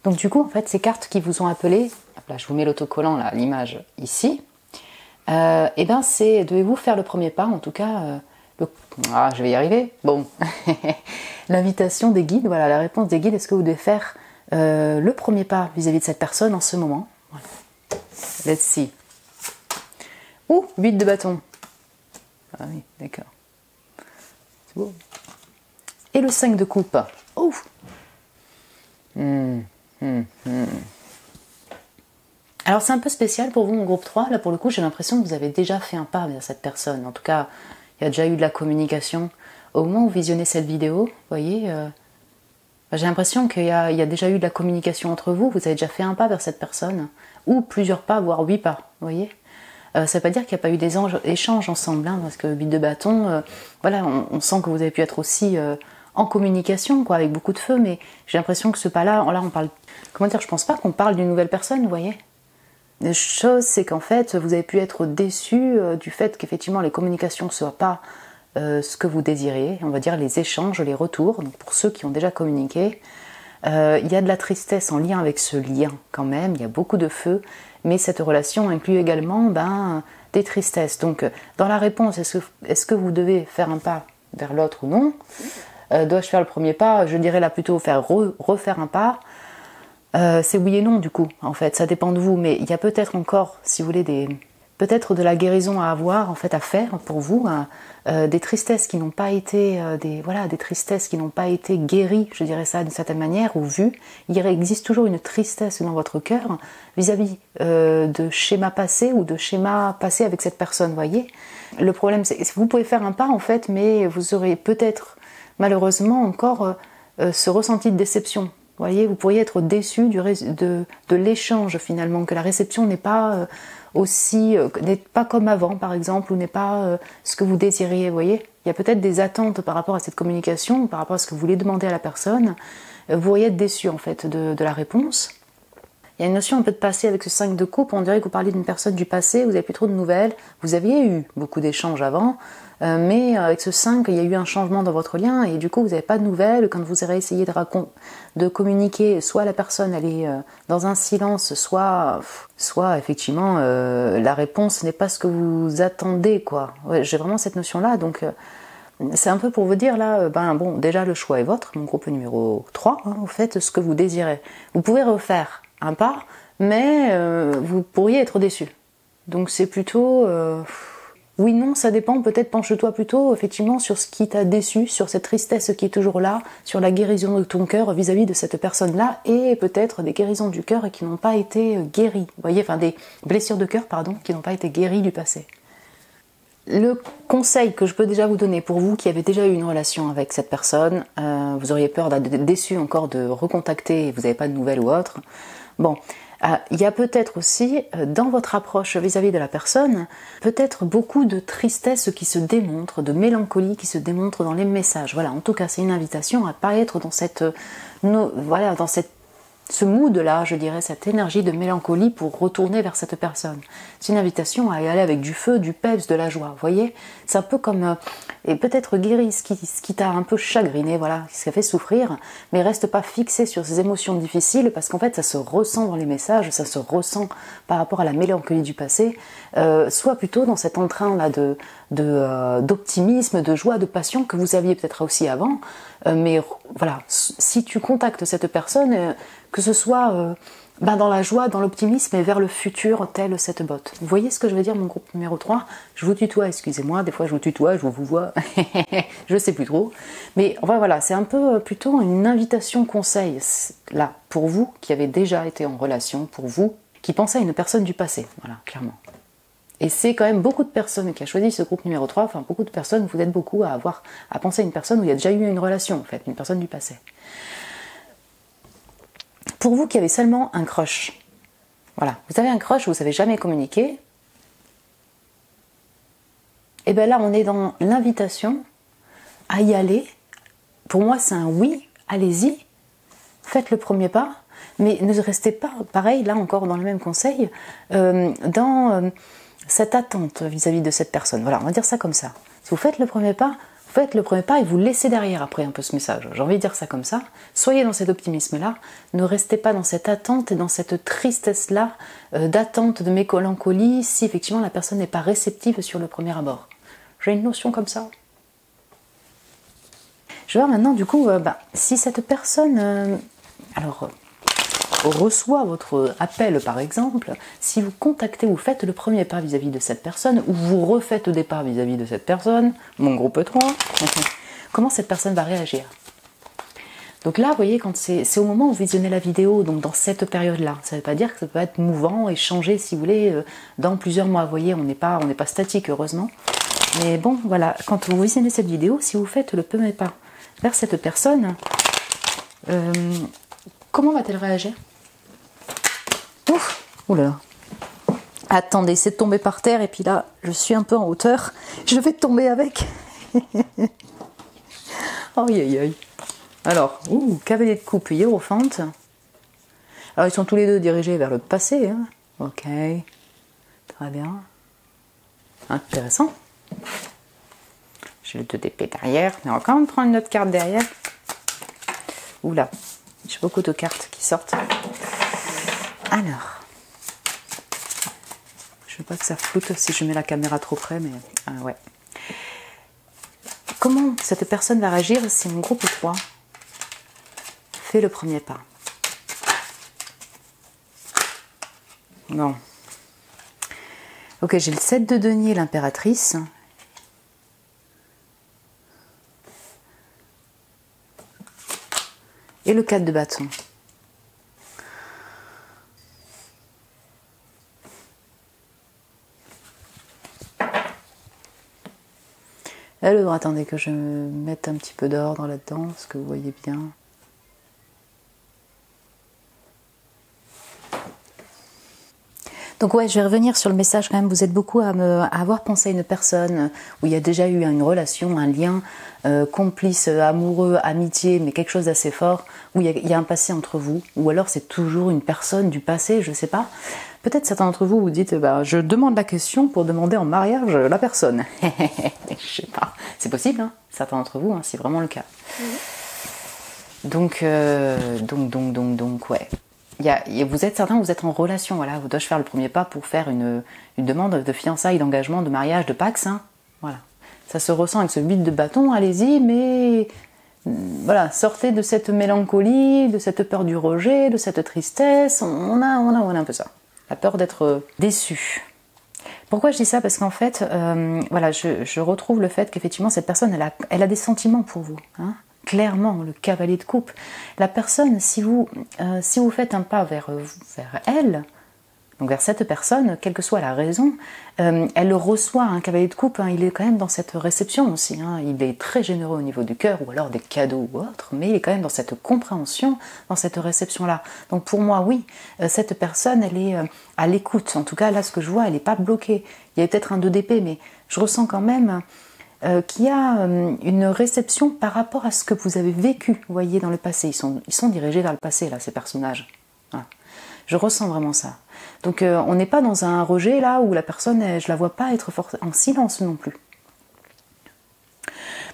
Donc du coup, en fait, ces cartes qui vous ont appelé, là, je vous mets l'autocollant, là, l'image ici, c'est devez-vous faire le premier pas, en tout cas, je vais y arriver, bon, l'invitation des guides, voilà, la réponse des guides, est-ce que vous devez faire le premier pas vis-à-vis de cette personne en ce moment? Voilà. Let's see. Ouh, 8 de bâton. Ah oui, d'accord. C'est beau. Et le 5 de coupe. Ouh. Alors c'est un peu spécial pour vous mon groupe 3, là pour le coup j'ai l'impression que vous avez déjà fait un pas vers cette personne, en tout cas il y a déjà eu de la communication. Au moment où vous visionnez cette vidéo, vous voyez, j'ai l'impression qu'il y a déjà eu de la communication entre vous, vous avez déjà fait un pas vers cette personne, ou plusieurs pas, voire 8 pas, vous voyez. Ça ne veut pas dire qu'il n'y a pas eu des échanges ensemble, hein, parce que 8 de bâton, voilà, on sent que vous avez pu être aussi en communication, quoi, avec beaucoup de feu, mais j'ai l'impression que ce pas-là, là on parle, comment dire, je pense pas qu'on parle d'une nouvelle personne, vous voyez. La chose, c'est qu'en fait, vous avez pu être déçu du fait qu'effectivement les communications ne soient pas ce que vous désirez, on va dire les échanges, les retours. Donc pour ceux qui ont déjà communiqué, il y a de la tristesse en lien avec ce lien quand même, il y a beaucoup de feu, mais cette relation inclut également des tristesses. Donc dans la réponse, est-ce que vous devez faire un pas vers l'autre ou non? Dois-je faire le premier pas? Je dirais là plutôt refaire un pas. C'est oui et non du coup, en fait, ça dépend de vous, mais il y a peut-être encore, si vous voulez, peut-être de la guérison à avoir, en fait, à faire pour vous, des tristesses qui n'ont pas été, des tristesses qui n'ont pas été guéries, je dirais ça d'une certaine manière, ou vues. Il existe toujours une tristesse dans votre cœur vis-à-vis de schémas passés ou de schémas passés avec cette personne, voyez. Le problème, c'est que vous pouvez faire un pas, en fait, mais vous aurez peut-être, malheureusement, encore ce ressenti de déception. Vous voyez, vous pourriez être déçu de l'échange finalement, que la réception n'est pas n'est pas comme avant par exemple, ou n'est pas ce que vous désiriez, vous voyez. Il y a peut-être des attentes par rapport à cette communication, par rapport à ce que vous voulez demander à la personne. Vous pourriez être déçu en fait de la réponse. Il y a une notion un peu de passé avec ce 5 de coupe, on dirait que vous parliez d'une personne du passé, vous n'avez plus trop de nouvelles, vous aviez eu beaucoup d'échanges avant, mais avec ce 5, il y a eu un changement dans votre lien et du coup vous n'avez pas de nouvelles. Quand vous aurez essayé de communiquer, soit la personne elle est dans un silence, soit effectivement la réponse n'est pas ce que vous attendez, quoi. Ouais, j'ai vraiment cette notion-là, donc c'est un peu pour vous dire là, déjà le choix est votre, mon groupe numéro 3, hein, vous faites ce que vous désirez. Vous pouvez refaire un pas, mais vous pourriez être déçu. Donc c'est plutôt... oui, non, ça dépend, peut-être penche-toi plutôt effectivement sur ce qui t'a déçu, sur cette tristesse qui est toujours là, sur la guérison de ton cœur vis-à-vis de cette personne-là, et peut-être des guérisons du cœur qui n'ont pas été guéries. Vous voyez, enfin des blessures de cœur, pardon, qui n'ont pas été guéries du passé. Le conseil que je peux déjà vous donner pour vous qui avez déjà eu une relation avec cette personne, vous auriez peur d'être déçu encore de recontacter et vous n'avez pas de nouvelles ou autre. Bon, il y a peut-être aussi, dans votre approche vis-à-vis de la personne, peut-être beaucoup de tristesse qui se démontre, de mélancolie qui se démontre dans les messages. Voilà, en tout cas, c'est une invitation à ne pas être dans ce mood-là, je dirais, cette énergie de mélancolie pour retourner vers cette personne. C'est une invitation à y aller avec du feu, du peps, de la joie, vous voyez. C'est un peu comme, et peut-être guérir ce qui t'a un peu chagriné, voilà, ce qui t'a fait souffrir, mais reste pas fixé sur ces émotions difficiles, parce qu'en fait, ça se ressent dans les messages, ça se ressent par rapport à la mélancolie du passé, soit plutôt dans cet entrain-là d'optimisme, de joie, de passion que vous aviez peut-être aussi avant, mais voilà, si tu contactes cette personne, que ce soit ben dans la joie, dans l'optimisme et vers le futur, tel cette botte. Vous voyez ce que je veux dire, mon groupe numéro 3? Je vous tutoie, excusez-moi, des fois je vous tutoie, je vous vois, je sais plus trop. Mais enfin, voilà, c'est un peu plutôt une invitation conseil, là, pour vous qui avez déjà été en relation, pour vous qui pensez à une personne du passé, voilà, clairement. Et c'est quand même beaucoup de personnes qui ont choisi ce groupe numéro 3, enfin beaucoup de personnes, vous êtes beaucoup à penser à une personne où il y a déjà eu une relation, en fait, une personne du passé. Pour vous qui avez seulement un crush, voilà, vous avez un crush, vous ne savez jamais communiquer, et bien là on est dans l'invitation à y aller. Pour moi c'est un oui, allez-y, faites le premier pas, mais ne restez pas, pareil, là encore dans le même conseil, dans cette attente vis-à-vis de cette personne. Voilà, on va dire ça comme ça. Si vous faites le premier pas, et vous laissez derrière après un peu ce message. J'ai envie de dire ça comme ça. Soyez dans cet optimisme-là. Ne restez pas dans cette attente et dans cette tristesse-là, d'attente, de mélancolie, si effectivement la personne n'est pas réceptive sur le premier abord. J'ai une notion comme ça. Je vais voir maintenant, du coup, si cette personne... reçoit votre appel par exemple, si vous contactez, vous faites le premier pas vis-à-vis de cette personne, ou vous refaites au départ vis-à-vis de cette personne, mon groupe 3, comment cette personne va réagir? Donc là, vous voyez, quand c'est au moment où vous visionnez la vidéo, donc dans cette période-là, ça ne veut pas dire que ça peut être mouvant et changer, si vous voulez, dans plusieurs mois. Vous voyez, on n'est pas statique, heureusement. Mais bon, voilà, quand vous visionnez cette vidéo, si vous faites le premier pas vers cette personne, comment va-t-elle réagir? Ouf, oulala. Attendez, c'est de tomber par terre et puis là, je suis un peu en hauteur. Je vais tomber avec. Aïe aïe aïe. Alors, cavalier de coupe, hiérophante. Alors, ils sont tous les deux dirigés vers le passé. Hein. Ok. Très bien. Intéressant. J'ai le 2 d'épée derrière. Mais on va quand même prendre une autre carte derrière. Oula. J'ai beaucoup de cartes qui sortent. Alors, je veux pas que ça floute si je mets la caméra trop près, mais ouais. Comment cette personne va réagir si mon groupe 3 fait le premier pas? Bon. Ok, j'ai le 7 de denier, l'impératrice. Et le 4 de bâton. Alors, attendez que je mette un petit peu d'ordre là-dedans, ce que vous voyez bien. Donc ouais, je vais revenir sur le message quand même. Vous êtes beaucoup à avoir pensé à une personne où il y a déjà eu une relation, un lien complice, amoureux, amitié, mais quelque chose d'assez fort, où il y a un passé entre vous, ou alors c'est toujours une personne du passé, je sais pas. Peut-être certains d'entre vous vous dites, je demande la question pour demander en mariage la personne. Je sais pas, c'est possible, hein, certains d'entre vous, hein, c'est vraiment le cas. Donc, ouais. Vous êtes certains, vous êtes en relation, voilà, vous dois-je faire le premier pas pour faire une demande de fiançailles, d'engagement, de mariage, de pax, hein, voilà. Ça se ressent avec ce 8 de bâton, allez-y, mais voilà, sortez de cette mélancolie, de cette peur du rejet, de cette tristesse, on a un peu ça, la peur d'être déçu. Pourquoi je dis ça? Parce qu'en fait, voilà, je retrouve le fait qu'effectivement cette personne, elle a des sentiments pour vous, hein. Clairement, le cavalier de coupe. La personne, si vous faites un pas vers elle, donc vers cette personne, quelle que soit la raison, elle reçoit un cavalier de coupe, hein, il est quand même dans cette réception aussi, hein, il est très généreux au niveau du cœur, ou alors des cadeaux ou autre, mais il est quand même dans cette compréhension, dans cette réception-là. Donc pour moi, oui, cette personne, elle est à l'écoute. En tout cas, là, ce que je vois, elle n'est pas bloquée. Il y a peut-être un 2 d'épée, mais je ressens quand même... qu'il y a une réception par rapport à ce que vous avez vécu, vous voyez, dans le passé. Ils sont dirigés vers le passé, là, ces personnages. Voilà. Je ressens vraiment ça. Donc, on n'est pas dans un rejet, là, où la personne, je la vois pas être en silence non plus.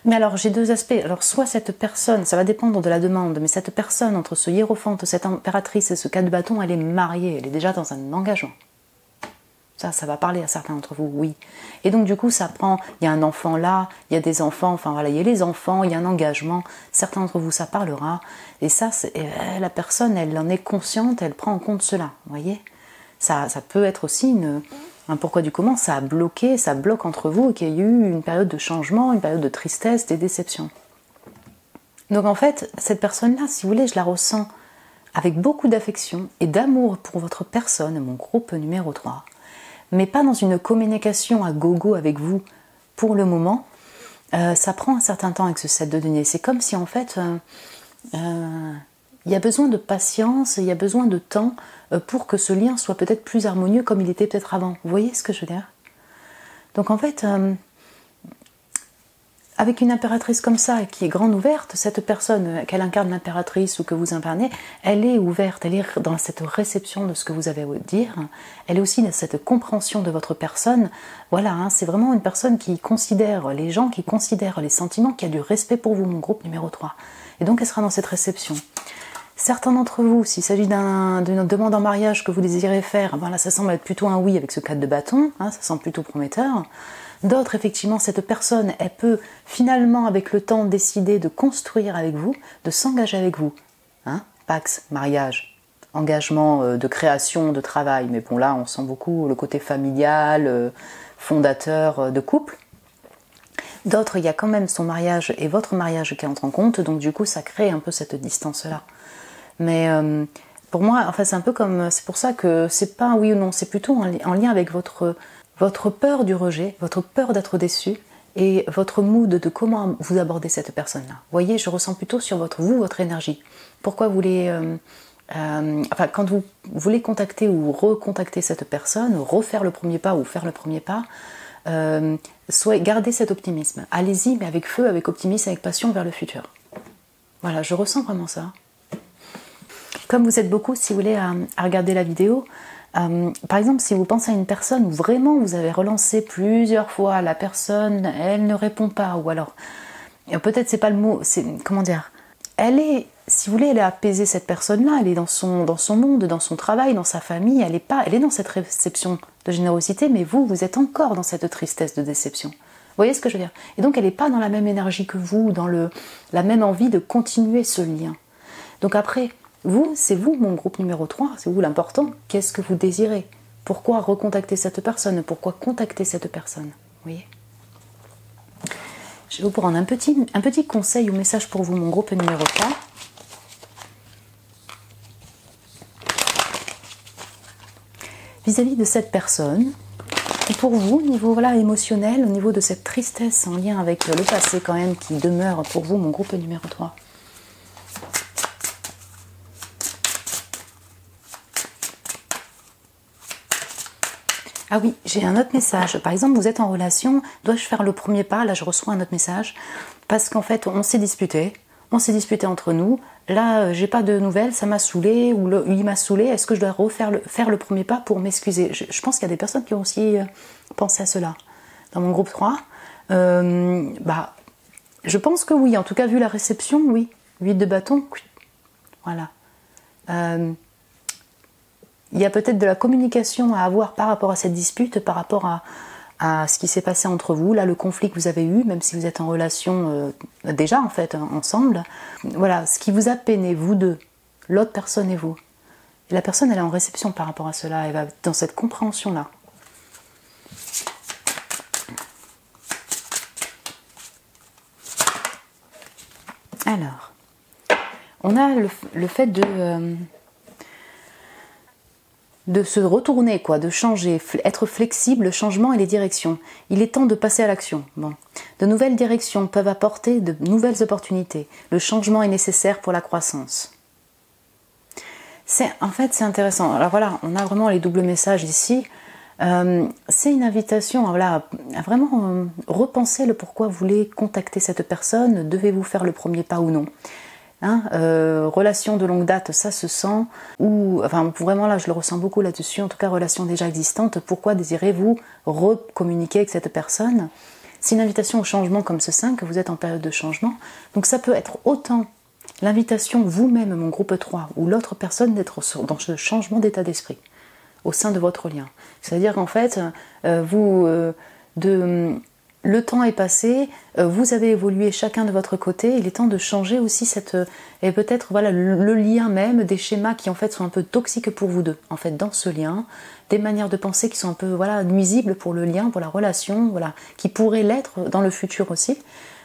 Mais alors, j'ai deux aspects. Alors, soit cette personne, ça va dépendre de la demande, mais cette personne, entre ce hiérophante, cette impératrice et ce 4 de bâton, elle est mariée, elle est déjà dans un engagement. Ça va parler à certains d'entre vous, oui. Et donc du coup, ça prend, il y a un enfant là, il y a des enfants, enfin voilà, il y a les enfants, il y a un engagement, certains d'entre vous, ça parlera. Et ça, la personne, elle en est consciente, elle prend en compte cela, vous voyez. Ça peut être aussi un pourquoi du comment, ça a bloqué, ça bloque entre vous, et qu'il y a eu une période de changement, une période de tristesse, des déceptions. Donc en fait, cette personne-là, si vous voulez, je la ressens avec beaucoup d'affection et d'amour pour votre personne, mon groupe numéro 3. Mais pas dans une communication à gogo avec vous pour le moment. Ça prend un certain temps avec ce 7 de denier. C'est comme si en fait, il y a besoin de patience, il y a besoin de temps pour que ce lien soit peut-être plus harmonieux comme il était peut-être avant. Vous voyez ce que je veux dire? Donc en fait, avec une impératrice comme ça, qui est grande ouverte, cette personne, qu'elle incarne l'impératrice ou que vous incarnez, elle est ouverte, elle est dans cette réception de ce que vous avez à dire, elle est aussi dans cette compréhension de votre personne. Voilà, hein, c'est vraiment une personne qui considère les gens, qui considère les sentiments, qui a du respect pour vous, mon groupe numéro 3. Et donc elle sera dans cette réception. Certains d'entre vous, s'il s'agit d'une demande en mariage que vous désirez faire, ben là ça semble être plutôt un oui avec ce 4 de bâton, hein, ça semble plutôt prometteur. D'autres, effectivement, cette personne, elle peut finalement, avec le temps, décider de construire avec vous, de s'engager avec vous. Hein, Pax, mariage, engagement de création, de travail. Mais bon, là, on sent beaucoup le côté familial, fondateur de couple. D'autres, il y a quand même son mariage et votre mariage qui entrent en compte, donc du coup, ça crée un peu cette distance-là. Mais pour moi, enfin, c'est un peu comme... C'est pour ça que c'est pas un oui ou non, c'est plutôt en lien avec votre peur du rejet, votre peur d'être déçu et votre mood de comment vous abordez cette personne-là. Vous voyez, je ressens plutôt sur votre énergie. Pourquoi vous voulez... enfin, quand vous voulez contacter ou recontacter cette personne, refaire le premier pas ou faire le premier pas, gardez cet optimisme. Allez-y, mais avec feu, avec optimisme, avec passion vers le futur. Voilà, je ressens vraiment ça. Comme vous êtes beaucoup, si vous voulez, à regarder la vidéo, par exemple, si vous pensez à une personne où vraiment vous avez relancé plusieurs fois, la personne, elle ne répond pas, ou alors, peut-être c'est pas le mot, c'est, comment dire, elle est, si vous voulez, elle est apaisée, cette personne-là, elle est dans son monde, dans son travail, dans sa famille, elle est dans cette réception de générosité, mais vous êtes encore dans cette tristesse de déception. Vous voyez ce que je veux dire? Et donc elle n'est pas dans la même énergie que vous, dans la même envie de continuer ce lien. Donc après, c'est vous, mon groupe numéro 3, c'est vous l'important. Qu'est-ce que vous désirez? Pourquoi recontacter cette personne? Pourquoi contacter cette personne? Vous voyez? Je vais vous prendre un petit conseil ou message pour vous, mon groupe numéro 3. Vis-à-vis de cette personne, et pour vous, au niveau émotionnel, au niveau de cette tristesse en lien avec le passé quand même qui demeure pour vous, mon groupe numéro 3. Ah oui, j'ai un autre message. Par exemple, vous êtes en relation, dois-je faire le premier pas? Là, je reçois un autre message. Parce qu'en fait, on s'est disputé entre nous. Là, j'ai pas de nouvelles, ça m'a saoulé, ou il m'a saoulé. Est-ce que je dois faire le premier pas pour m'excuser? Je pense qu'il y a des personnes qui ont aussi pensé à cela. Dans mon groupe 3, je pense que oui. En tout cas, vu la réception, oui. 8 de bâton, oui. Voilà. Il y a peut-être de la communication à avoir par rapport à cette dispute, par rapport à ce qui s'est passé entre vous, là le conflit que vous avez eu, même si vous êtes en relation déjà en fait ensemble. Voilà, ce qui vous a peiné, vous deux, l'autre personne et vous. Et la personne elle est en réception par rapport à cela, elle va dans cette compréhension-là. Alors, on a le fait de se retourner, quoi, de changer, être flexible, le changement et les directions. Il est temps de passer à l'action. Bon. De nouvelles directions peuvent apporter de nouvelles opportunités. Le changement est nécessaire pour la croissance. En fait, c'est intéressant. Alors voilà, on a vraiment les doubles messages ici. C'est une invitation à vraiment repenser le pourquoi vous voulez contacter cette personne. Devez-vous faire le premier pas ou non? Relation de longue date, ça se sent, ou enfin vraiment là je le ressens beaucoup là-dessus, en tout cas relation déjà existante, pourquoi désirez-vous recommuniquer avec cette personne? C'est une invitation au changement comme ce 5, vous êtes en période de changement, donc ça peut être autant l'invitation vous-même, mon groupe 3, ou l'autre personne d'être dans ce changement d'état d'esprit. au sein de votre lien. C'est-à-dire qu'en fait, le temps est passé, vous avez évolué chacun de votre côté, il est temps de changer aussi et peut-être voilà, le lien même, des schémas qui en fait sont un peu toxiques pour vous deux, en fait dans ce lien, des manières de penser qui sont un peu voilà, nuisibles pour le lien, pour la relation, voilà, qui pourraient l'être dans le futur aussi.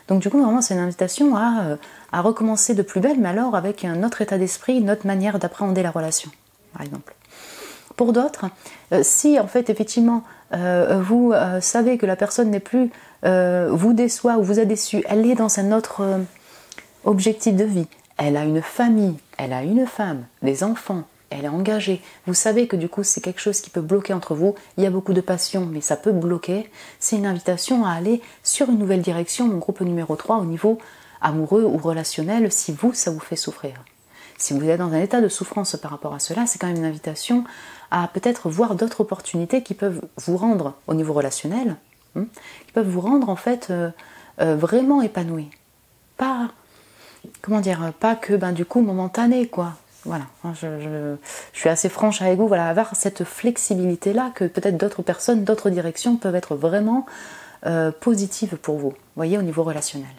Donc du coup vraiment c'est une invitation à recommencer de plus belle, mais alors avec un autre état d'esprit, une autre manière d'appréhender la relation, par exemple. Pour d'autres, si en fait effectivement vous savez que la personne n'est plus vous déçoit ou vous a déçu, elle est dans un autre objectif de vie, elle a une famille, elle a une femme, des enfants, elle est engagée, vous savez que du coup c'est quelque chose qui peut bloquer entre vous, il y a beaucoup de passion mais ça peut bloquer, c'est une invitation à aller sur une nouvelle direction, mon groupe numéro 3 au niveau amoureux ou relationnel si vous, ça vous fait souffrir. Si vous êtes dans un état de souffrance par rapport à cela, c'est quand même une invitation à peut-être voir d'autres opportunités qui peuvent vous rendre au niveau relationnel, qui peuvent vous rendre en fait vraiment épanoui. Pas, comment dire, pas que du coup momentané quoi. Voilà, je suis assez franche avec vous, voilà, avoir cette flexibilité-là que peut-être d'autres personnes, d'autres directions peuvent être vraiment positives pour vous, voyez, au niveau relationnel.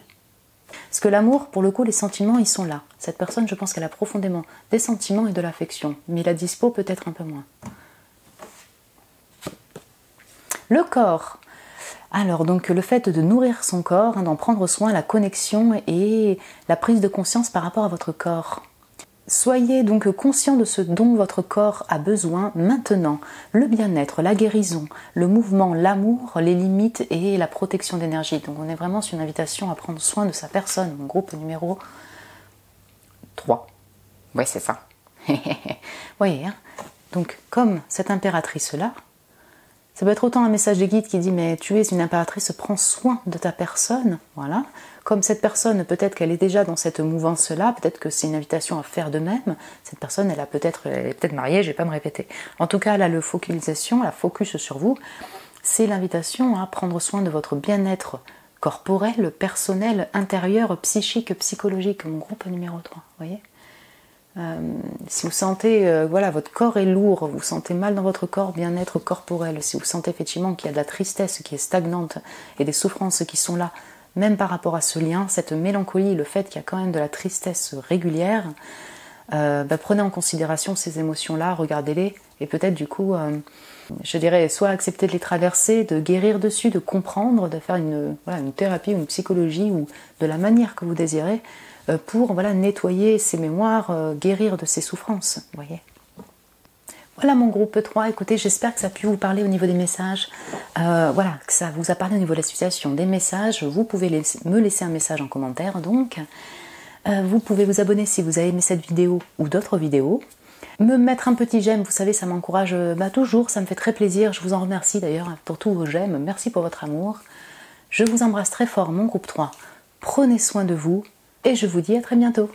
Parce que l'amour, pour le coup, les sentiments, ils sont là. Cette personne, je pense qu'elle a profondément des sentiments et de l'affection, mais la dispo peut-être un peu moins. Le corps. Alors, donc, le fait de nourrir son corps, d'en prendre soin, la connexion et la prise de conscience par rapport à votre corps. Soyez donc conscient de ce dont votre corps a besoin maintenant. Le bien-être, la guérison, le mouvement, l'amour, les limites et la protection d'énergie. Donc on est vraiment sur une invitation à prendre soin de sa personne. Mon groupe numéro 3. Oui, c'est ça. Vous voyez, hein. Donc comme cette impératrice-là, ça peut être autant un message des guides qui dit « mais tu es une impératrice, prends soin de ta personne ». Voilà. Comme cette personne, peut-être qu'elle est déjà dans cette mouvance-là, peut-être que c'est une invitation à faire de même. Cette personne, elle est peut-être mariée, je ne vais pas me répéter. En tout cas, elle a la focalisation, la focus sur vous. C'est l'invitation à prendre soin de votre bien-être corporel, personnel, intérieur, psychique, psychologique. Mon groupe numéro 3, vous voyez ? Si vous sentez, voilà, votre corps est lourd, vous sentez mal dans votre corps, bien-être corporel, si vous sentez effectivement qu'il y a de la tristesse qui est stagnante et des souffrances qui sont là, même par rapport à ce lien, cette mélancolie, le fait qu'il y a quand même de la tristesse régulière, prenez en considération ces émotions-là, regardez-les, et peut-être du coup, je dirais, soit accepter de les traverser, de guérir dessus, de comprendre, de faire une thérapie ou une psychologie, ou de la manière que vous désirez, pour nettoyer ces mémoires, guérir de ces souffrances, vous voyez. Voilà mon groupe 3, écoutez, j'espère que ça a pu vous parler au niveau des messages, que ça vous a parlé au niveau de la situation, des messages, vous pouvez me laisser un message en commentaire, donc, vous pouvez vous abonner si vous avez aimé cette vidéo ou d'autres vidéos, me mettre un petit j'aime, vous savez, ça m'encourage toujours, ça me fait très plaisir, je vous en remercie d'ailleurs pour tous vos j'aime, merci pour votre amour, je vous embrasse très fort mon groupe 3, prenez soin de vous, et je vous dis à très bientôt.